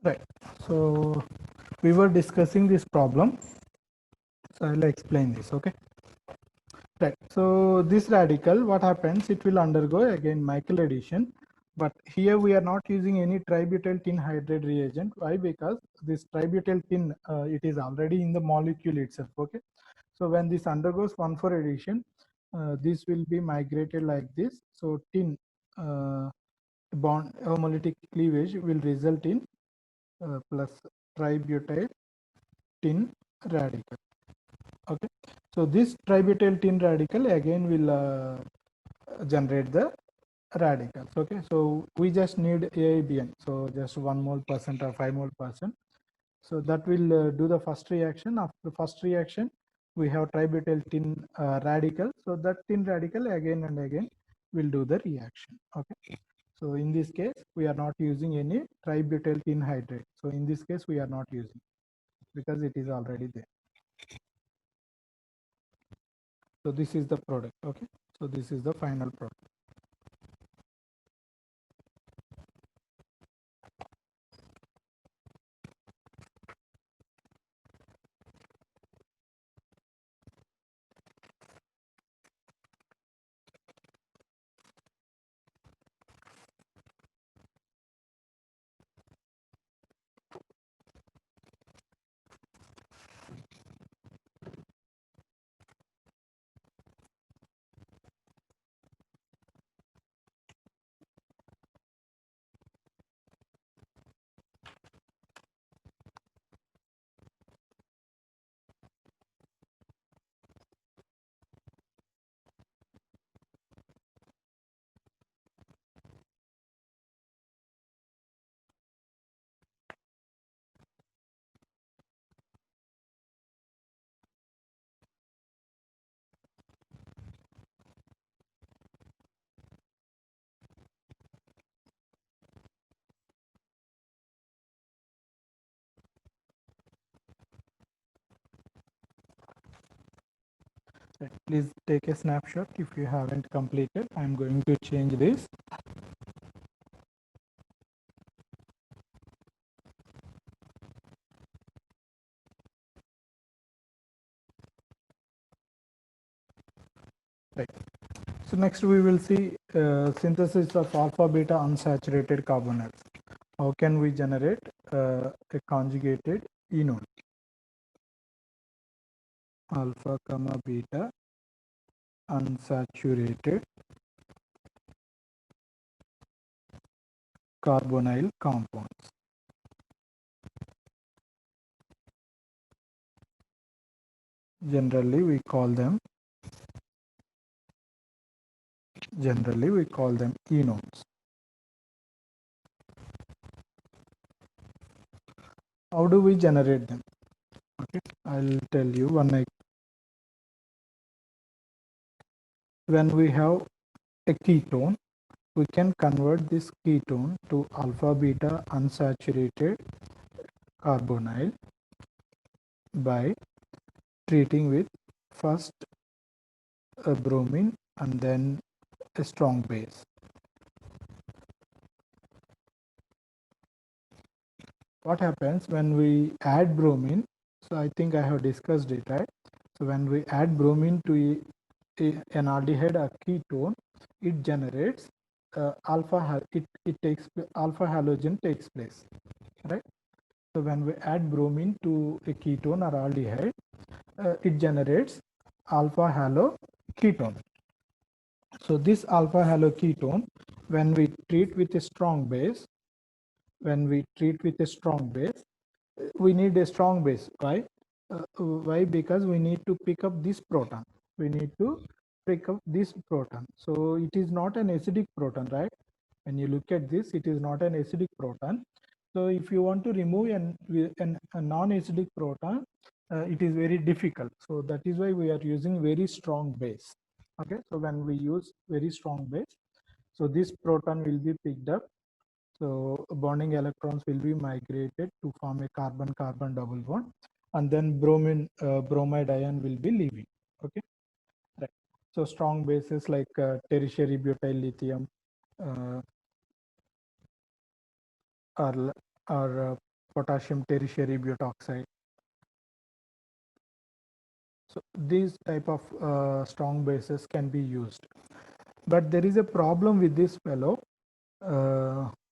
Right. So we were discussing this problem. So I'll explain this. Okay. Right. So this radical, what happens? It will undergo again Michael addition, but here we are not using any tributyl tin hydride reagent. Why? Because this tributyl tin it is already in the molecule itself. Okay. So when this undergoes 1,4 addition, this will be migrated like this. So tin bond homolytic cleavage will result in plus tributyl tin radical. Okay, so this tributyl tin radical again will generate the radicals. Okay, so we just need AIBN, so just 1 mole percent or 5 mole percent. So that will do the first reaction. After the first reaction, we have tributyl tin radical. So that tin radical again and again will do the reaction. Okay. So in this case, we are not using any tributyl tin hydrate. So in this case, we are not using because it is already there. So this is the product. Okay. So this is the final product. Right. Please take a snapshot if you haven't completed. I'm going to change this. Right. So next we will see synthesis of alpha beta unsaturated carbonyls. How can we generate a conjugated enone? Alpha comma beta unsaturated carbonyl compounds. Generally we call them enones. How do we generate them? Okay, I'll tell you one. When we have a ketone, we can convert this ketone to alpha beta unsaturated carbonyl by treating with first a bromine and then a strong base. What happens when we add bromine? So I think I have discussed it, right? So when we add bromine to an aldehyde or ketone, it generates alpha. It takes alpha halogen takes place, right? So when we add bromine to a ketone or aldehyde, it generates alpha halo ketone. So this alpha halo ketone, when we treat with a strong base, we need a strong base. Why? Why? Because we need to pick up this proton. We need to pick up this proton. So it is not an acidic proton, right? When you look at this, it is not an acidic proton. So if you want to remove a non-acidic proton, it is very difficult. So that is why we are using very strong base. Okay, so when we use very strong base, so this proton will be picked up. So bonding electrons will be migrated to form a carbon-carbon double bond, and then bromide ion will be leaving. Okay, right. So strong bases like tertiary butyl lithium, or potassium tertiary butoxide. So these type of strong bases can be used. But there is a problem with this fellow.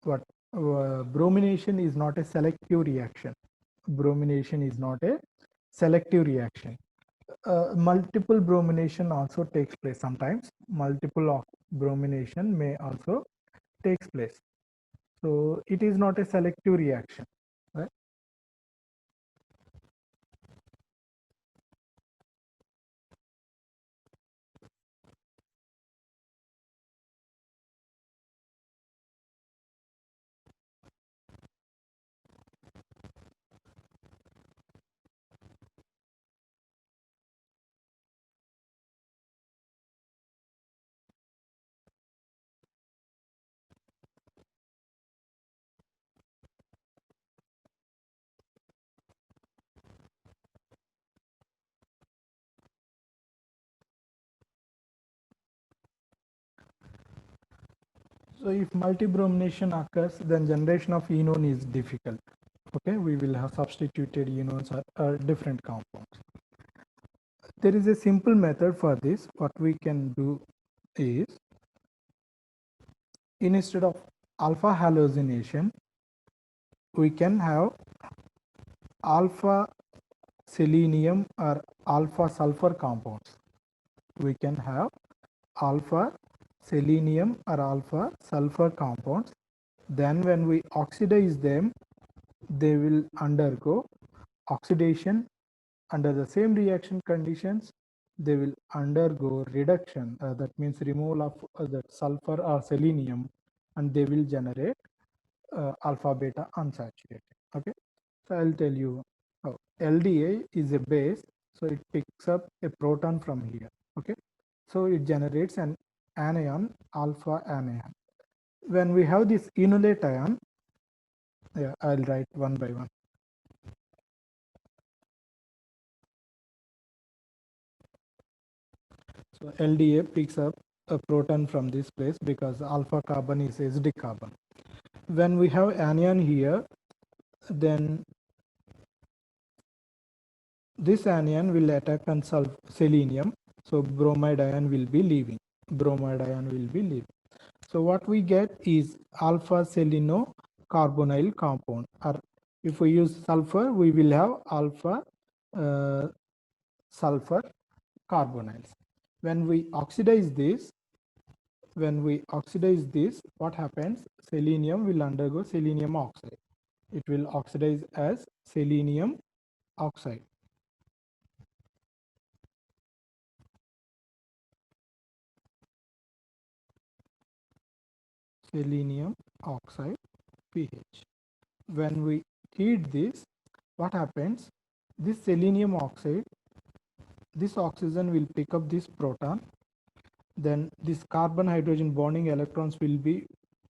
What bromination is not a selective reaction. Bromination is not a selective reaction. Multiple bromination also takes place sometimes. Multiple bromination may also takes place. So it is not a selective reaction, right? So if multibromination occurs, then generation of enone is difficult. Okay, we will have substituted enones or different compounds. There is a simple method for this. What we can do is, instead of alpha halogenation, we can have alpha selenium or alpha sulfur compounds. We can have alpha selenium or alpha sulfur compounds. Then when we oxidize them, they will undergo oxidation. Under the same reaction conditions, they will undergo reduction. That means removal of the sulfur or selenium, and they will generate alpha beta unsaturated. Okay, so I'll tell you how. LDA is a base, so it picks up a proton from here. Okay, so it generates an anion, alpha anion. When we have this enolate ion, yeah, I'll write one by one. So LDA picks up a proton from this place because alpha carbon is SD carbon. When we have anion here, then this anion will attack on selenium. So bromide ion will be leaving. Bromide ion will be leaving. So what we get is alpha seleno carbonyl compound. Or if we use sulfur, we will have alpha sulfur carbonyls. When we oxidize this, what happens? Selenium will undergo selenium oxide. It will oxidize as selenium oxide. Selenium oxide pH. When we heat this, what happens? This selenium oxide, this oxygen will pick up this proton. Then this carbon hydrogen bonding electrons will be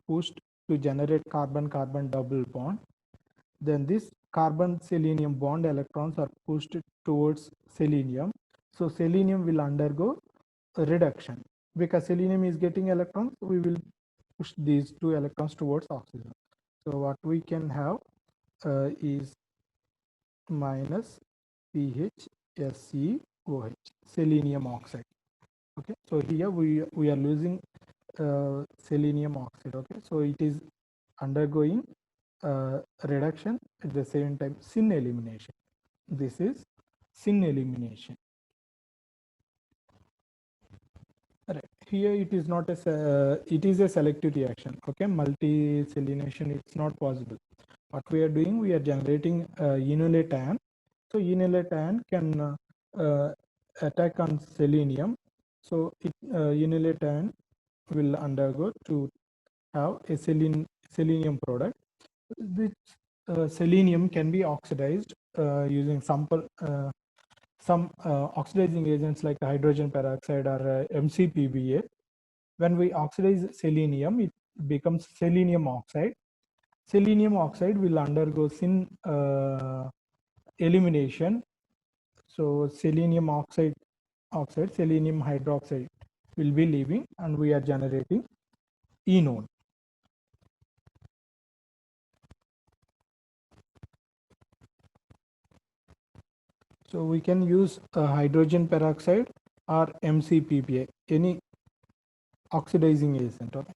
pushed to generate carbon-carbon double bond. Then this carbon selenium bond electrons are pushed towards selenium. So selenium will undergo a reduction. Because selenium is getting electrons, we will push these two electrons towards oxygen. So what we can have is minus pH SeOH, selenium oxide. Okay, so here we are losing selenium oxide. Okay, so it is undergoing reduction at the same time syn elimination. This is syn elimination. Right. Here it is not a it is a selective reaction. Okay, multi-selenation it's not possible. What we are doing, we are generating enolate ion. So enolate ion can attack on selenium. So enolate ion will undergo to have a selenium product. This selenium can be oxidized using some oxidizing agents like hydrogen peroxide or MCPBA. When we oxidize selenium, it becomes selenium oxide. Selenium oxide will undergo syn elimination. So selenium oxide, selenium hydroxide will be leaving, and we are generating enone. So we can use hydrogen peroxide or MCPPA, any oxidizing agent. Okay.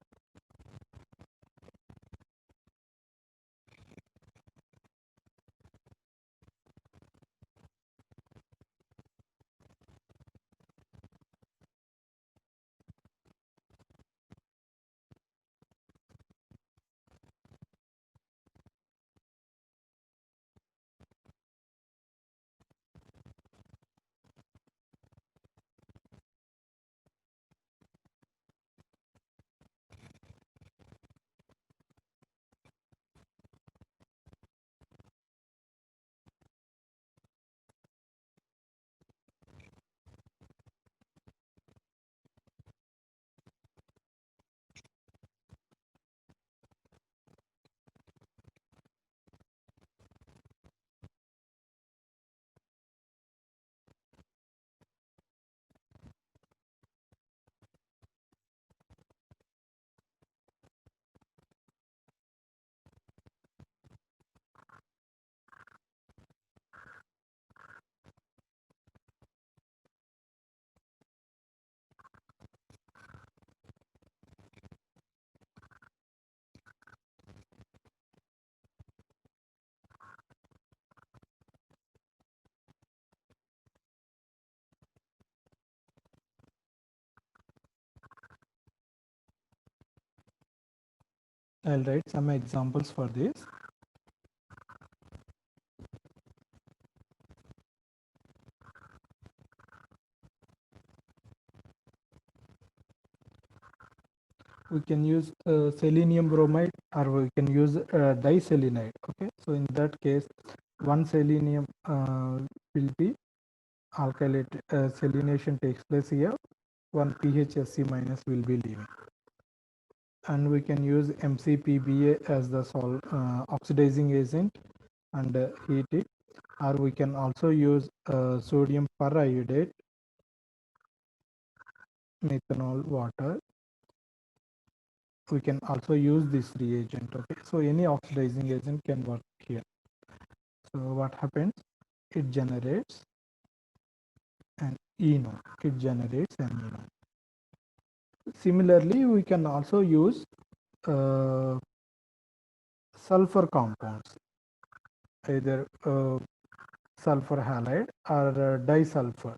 I'll write some examples for this. We can use selenium bromide, or we can use diselenide. Okay, so in that case, one selenium will be alkylate, selenation takes place here, one PHSC minus will be leaving. And we can use MCPBA as the oxidizing agent and heat it, or we can also use sodium periodate, methanol water. We can also use this reagent. Okay, so any oxidizing agent can work here. So what happens, it generates an enone, it generates an enone. Similarly, we can also use sulfur compounds, either sulfur halide or disulfur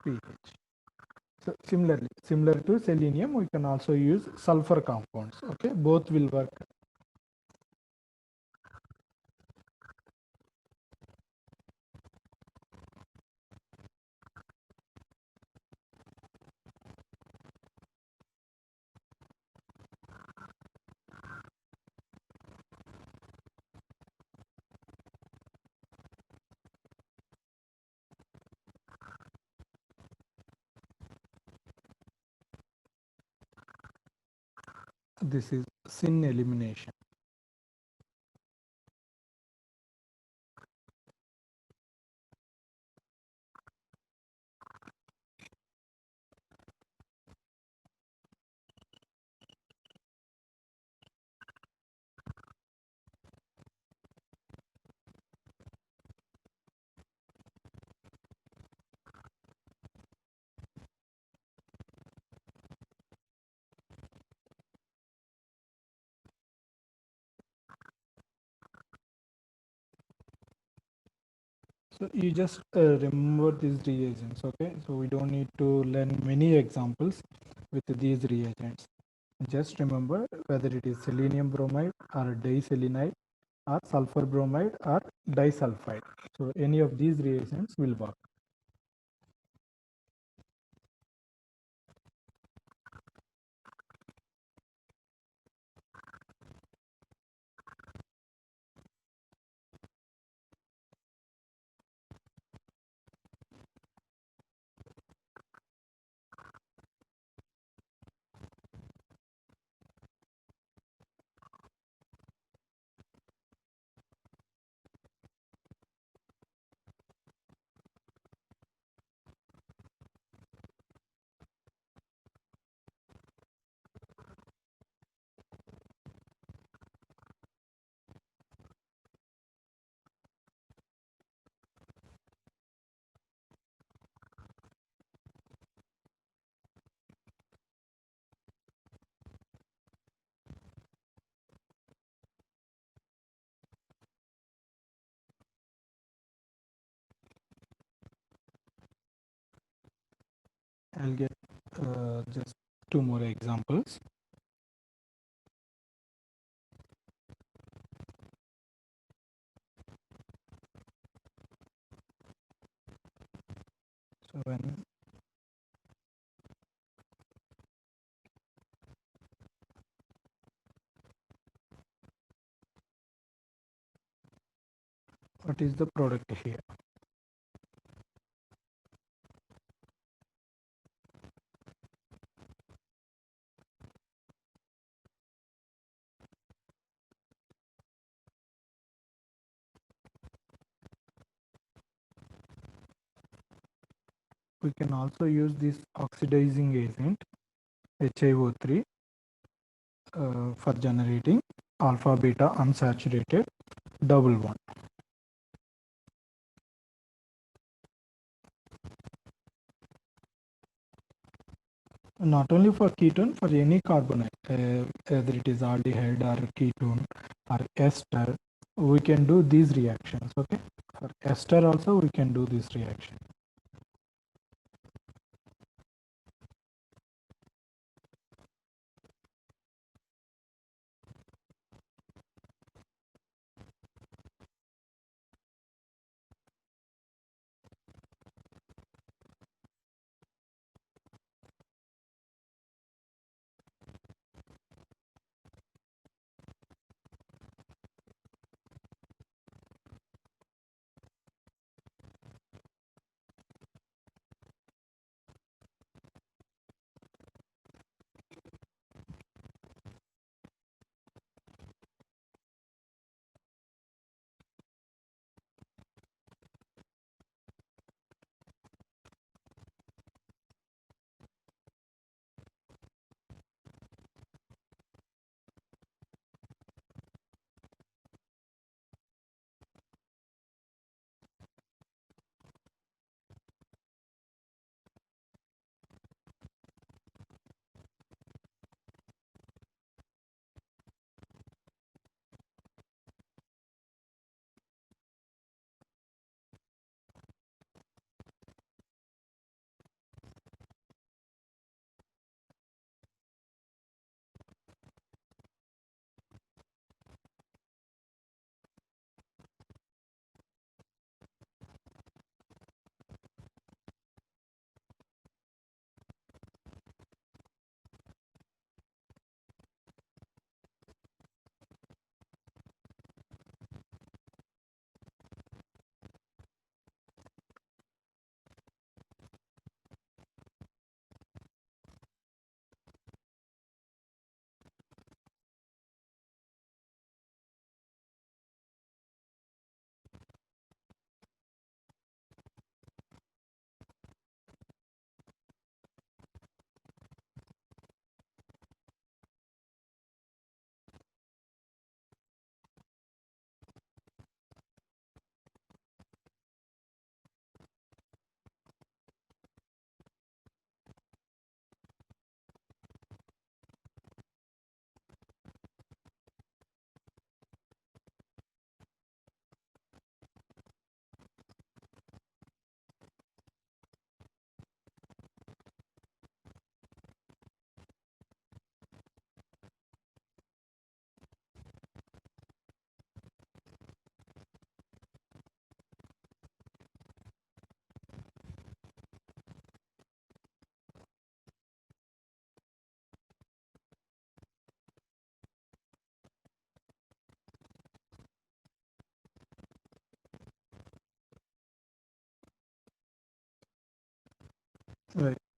pH. So similarly, similar to selenium, we can also use sulfur compounds. Okay, both will work. This is syn elimination. So you just remember these reagents. Okay, so we don't need to learn many examples with these reagents. Just remember whether it is selenium bromide or diselenide or sulfur bromide or disulfide. So any of these reagents will work. I'll get just two more examples. So when what is the product here? We can also use this oxidizing agent HiO3 for generating alpha beta unsaturated double bond. Not only for ketone, for any carbonate, whether it is aldehyde or ketone or ester, we can do these reactions. Okay, for ester also we can do this reaction.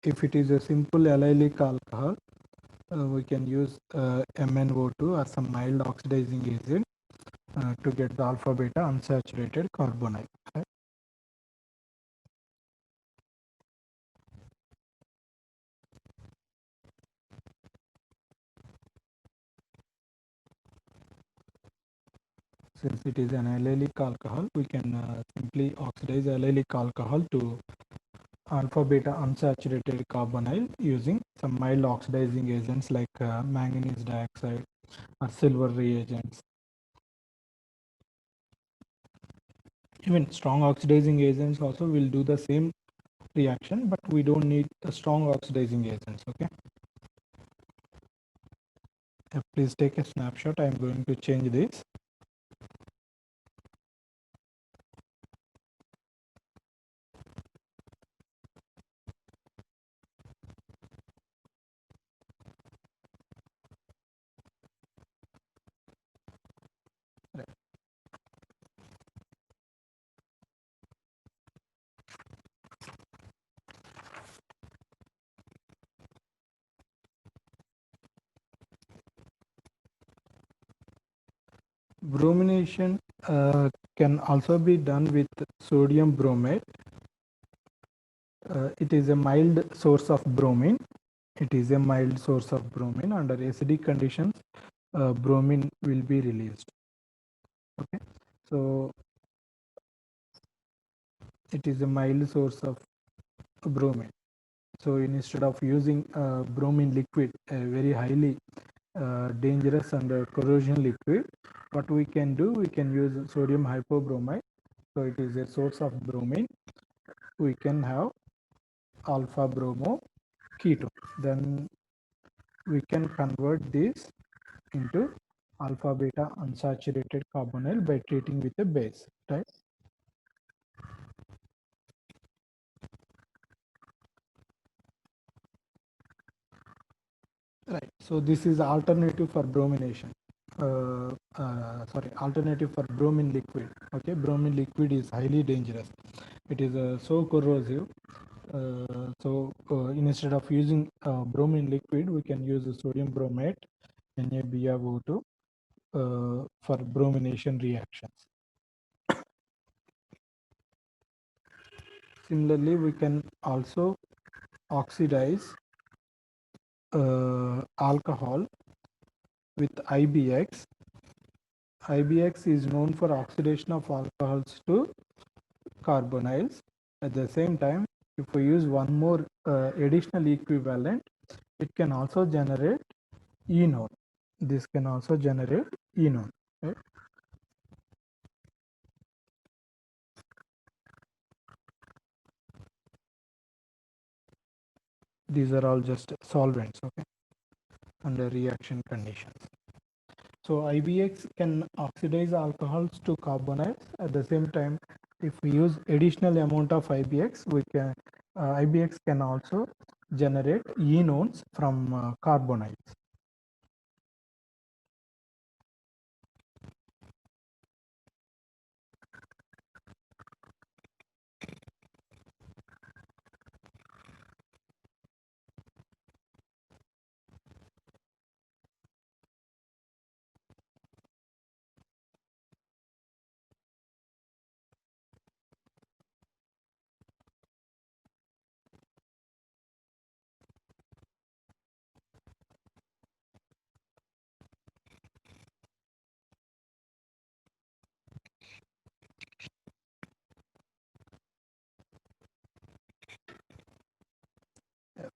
If it is a simple allylic alcohol, we can use MnO2 or some mild oxidizing agent to get the alpha beta unsaturated carbonyl. Right? Since it is an allylic alcohol, we can simply oxidize allylic alcohol to alpha beta unsaturated carbonyl using some mild oxidizing agents like manganese dioxide or silver reagents. Even strong oxidizing agents also will do the same reaction, but we don't need a strong oxidizing agents. Okay. Please take a snapshot. I'm going to change this. Right. Bromination can also be done with sodium bromate. It is a mild source of bromine. It is a mild source of bromine. Under acidic conditions, bromine will be released. Okay, so it is a mild source of bromine. So instead of using bromine liquid, a very highly dangerous and corrosion liquid, what we can do, we can use sodium hypobromite. So it is a source of bromine. We can have alpha bromo ketone. Then we can convert this into alpha beta unsaturated carbonyl by treating with a base, right? Right. So this is alternative for bromination. Alternative for bromine liquid. Okay, bromine liquid is highly dangerous. It is so corrosive. Instead of using bromine liquid, we can use sodium bromate, NaBrO2, for bromination reactions. Similarly, we can also oxidize alcohol with IBX. IBX is known for oxidation of alcohols to carbonyls. At the same time, if we use one more additional equivalent, it can also generate enone. This can also generate enone. Right? These are all just solvents, okay, under reaction conditions. So IBX can oxidize alcohols to carbonyls. At the same time, if we use additional amount of IBX, we can IBX can also generate enones from carbonyls.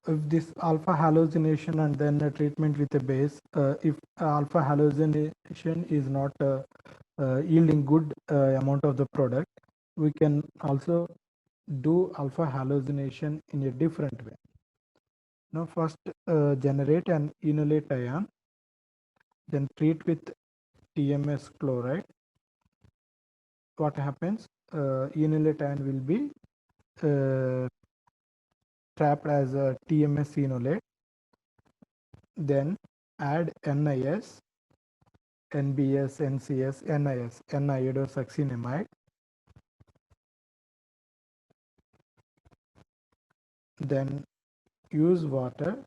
If this alpha hallucination and then a treatment with a base, if alpha hallucination is not yielding good amount of the product, we can also do alpha hallucination in a different way. Now first generate an enolate ion, then treat with TMS chloride. What happens? Enolate ion will be trapped as a TMS enolate. Then add NIS, NBS, NCS, NIS, N-iodosuccinimide. Then use water.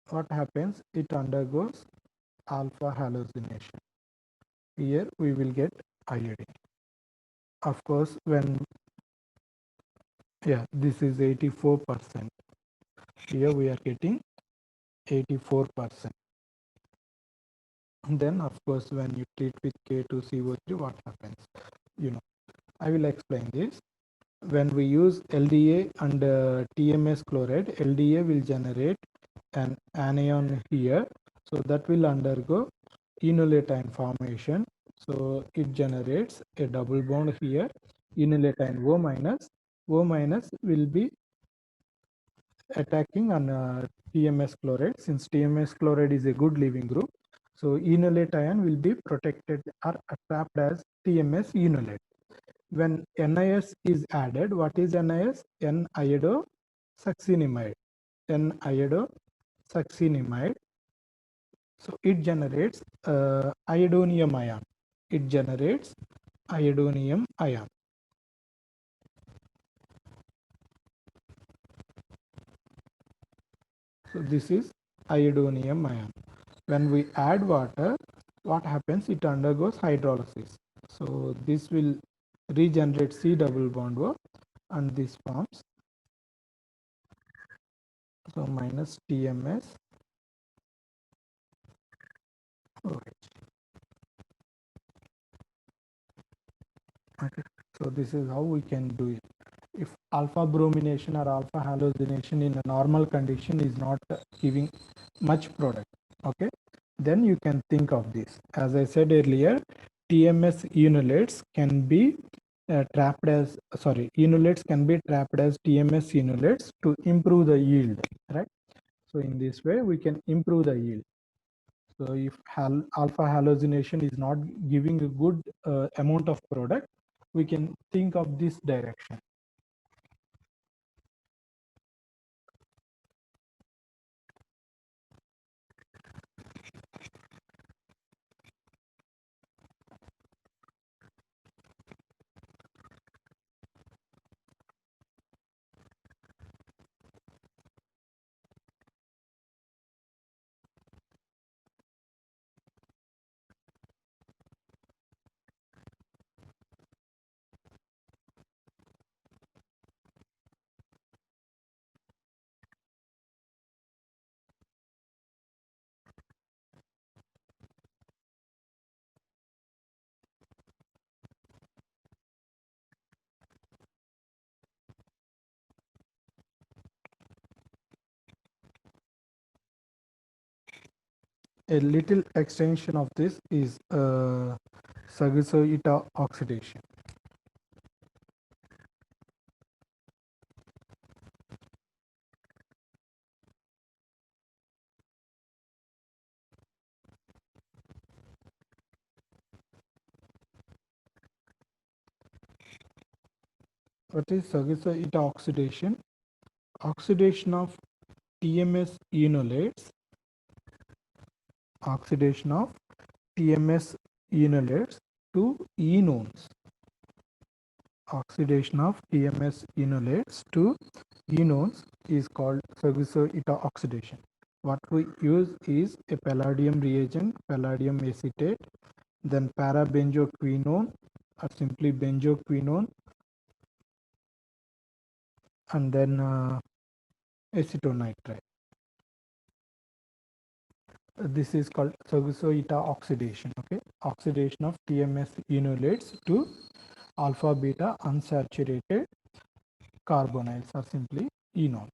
What happens? It undergoes alpha hallucination. Here we will get iodine. Of course, when this is 84%. Here we are getting 84%. Then of course, when you treat with K2CO3, what happens? I will explain this. When we use LDA and TMS chloride, LDA will generate an anion here. So that will undergo enolate ion formation. So it generates a double bond here, enolate ion O minus, O minus will be attacking on TMS chloride. Since TMS chloride is a good leaving group, so enolate ion will be protected or trapped as TMS enolate. When NIS is added, what is NIS? N-iodosuccinimide. N-iodosuccinimide. So it generates iodonium ion. It generates iodonium ion. So this is iodonium ion. When we add water, what happens? It undergoes hydrolysis. So this will regenerate C double bond O, and this forms so minus TMS OH. Okay. So this is how we can do it. If alpha bromination or alpha halogenation in a normal condition is not giving much product, okay, then you can think of this. As I said earlier, TMS enolates can be trapped as enolates can be trapped as TMS enolates to improve the yield, right? So in this way we can improve the yield. So if alpha halogenation is not giving a good amount of product, we can think of this direction. A little extension of this is Sagiso-Ita oxidation. What is Sagiso-Ita oxidation? Oxidation of TMS enolates. Oxidation of TMS enolates to enones. Oxidation of TMS enolates to enones is called Sagiso-Ita oxidation. What we use is a palladium reagent, palladium acetate, then parabenzoquinone or simply benzoquinone, and then acetonitride. This is called Sagiso-Ita oxidation. Okay, oxidation of TMS enolates to alpha beta unsaturated carbonyls or simply enones.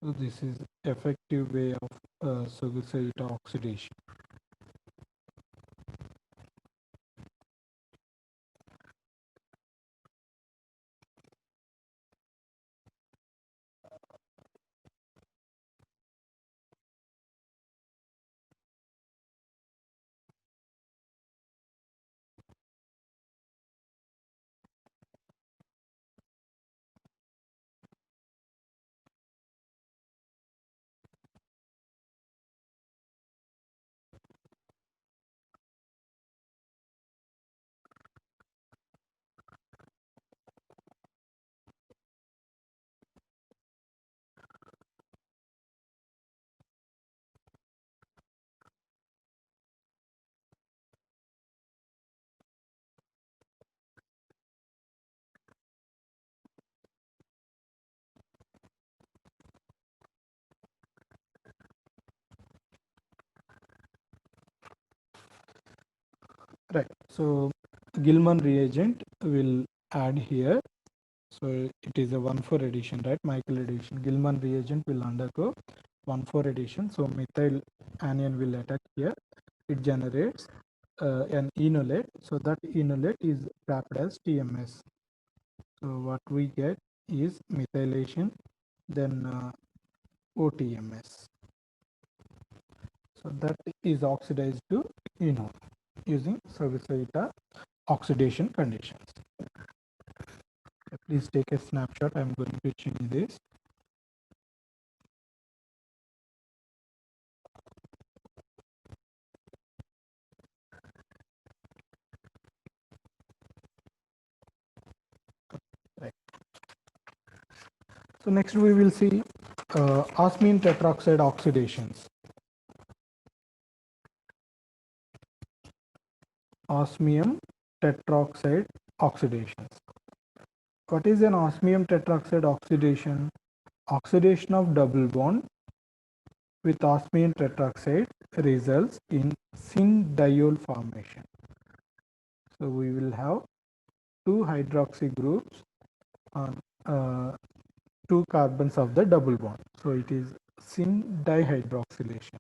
So this is effective way of Sagiso-Ita oxidation. So Gilman reagent will add here. So it is a 1,4 addition, right? Michael addition. Gilman reagent will undergo 1,4 addition. So methyl anion will attack here. It generates an enolate. So that enolate is wrapped as TMS. So what we get is methylation, then OTMS. So that is oxidized to enol using Serviceta oxidation conditions. Please take a snapshot. I'm going to change this. Right. So next we will see osmium tetroxide oxidations. Osmium tetroxide oxidations. What is an osmium tetroxide oxidation? Oxidation of double bond with osmium tetroxide results in syn diol formation. So we will have two hydroxy groups on two carbons of the double bond. So it is syn dihydroxylation.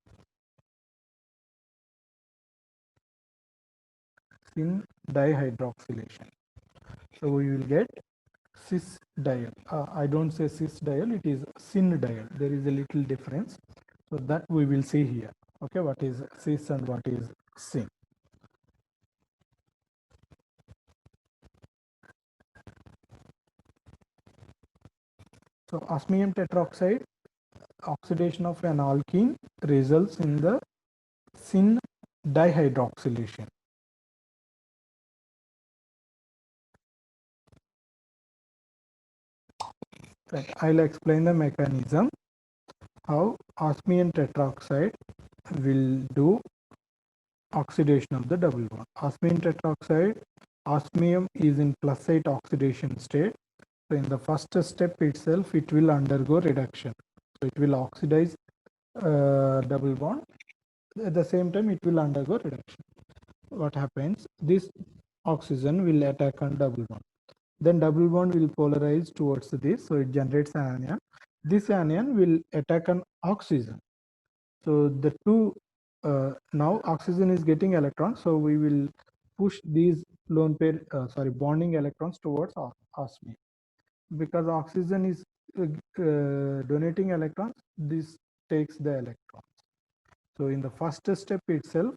Syn dihydroxylation. So we will get cis diol. I don't say cis diol, it is syn diol. There is a little difference. So that we will see here. Okay, what is cis and what is syn. So osmium tetroxide oxidation of an alkene results in the syn dihydroxylation. Right. I'll explain the mechanism how osmium tetroxide will do oxidation of the double bond. Osmium tetroxide, osmium is in +8 oxidation state. So in the first step itself, it will undergo reduction. So it will oxidize double bond. At the same time, it will undergo reduction. What happens? This oxygen will attack on double bond. Then double bond will polarize towards this, so it generates an anion. This anion will attack on oxygen. So the two now oxygen is getting electrons, so we will push these lone pair bonding electrons towards osmium. Because oxygen is donating electrons, this takes the electrons. So in the first step itself,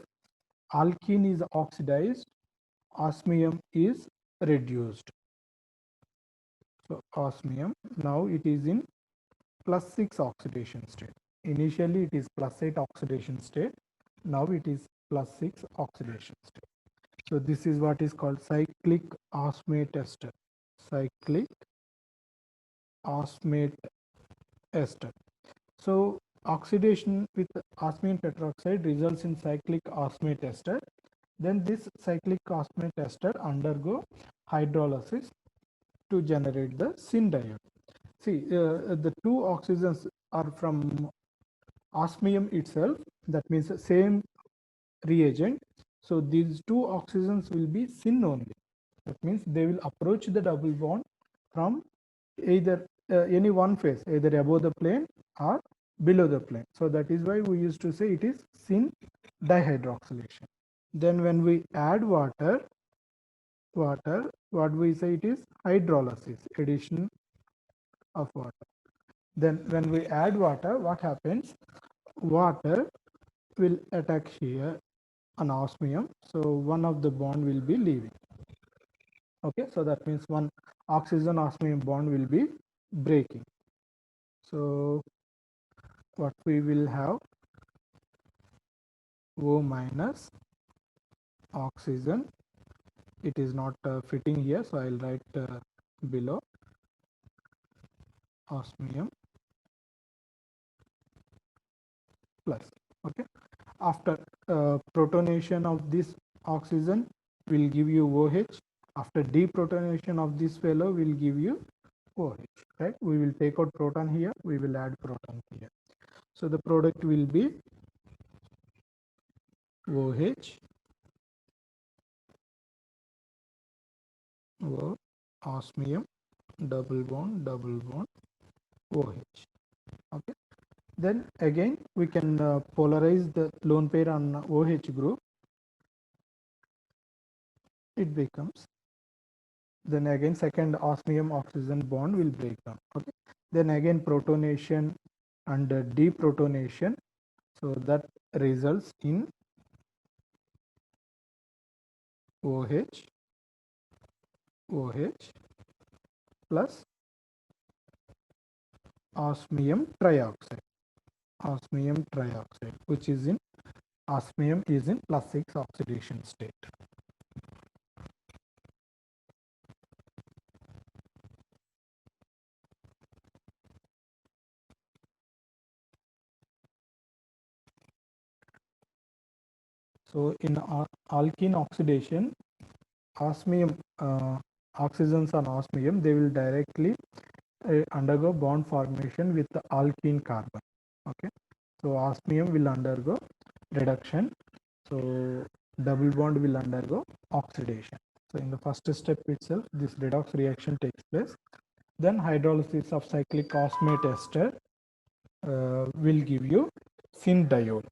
alkene is oxidized, osmium is reduced. So osmium, now it is in +6 oxidation state. Initially it is +8 oxidation state. Now it is +6 oxidation state. So this is what is called cyclic osmate ester. Cyclic osmate ester. So oxidation with osmium tetroxide results in cyclic osmate ester. Then this cyclic osmate ester undergo hydrolysis to generate the syn diol. See, the two oxygens are from osmium itself. That means the same reagent. So these two oxygens will be syn only. That means they will approach the double bond from either any one phase, either above the plane or below the plane. So that is why we used to say it is syn dihydroxylation. Then when we add water, what we say it is hydrolysis, addition of water. Then when we add water, what happens? Water will attack here on osmium. So one of the bond will be leaving. Okay, so that means one oxygen osmium bond will be breaking. So what we will have, O minus oxygen. It is not fitting here, so I'll write below osmium plus. Okay, after protonation of this oxygen will give you OH. After deprotonation of this fellow will give you OH, right? We will take out proton here, we will add proton here. So the product will be OH or osmium double bond OH. Okay. Then again we can polarize the lone pair on OH group. It becomes, then again second osmium oxygen bond will break down. Okay. Then again protonation and deprotonation. So that results in OH plus osmium trioxide, which is in osmium is in +6 oxidation state. So in alkene oxidation, osmium oxygens on osmium, they will directly undergo bond formation with the alkene carbon. Okay, so osmium will undergo reduction, so double bond will undergo oxidation. So in the first step itself, this redox reaction takes place. Then hydrolysis of cyclic osmate ester will give you syn diol.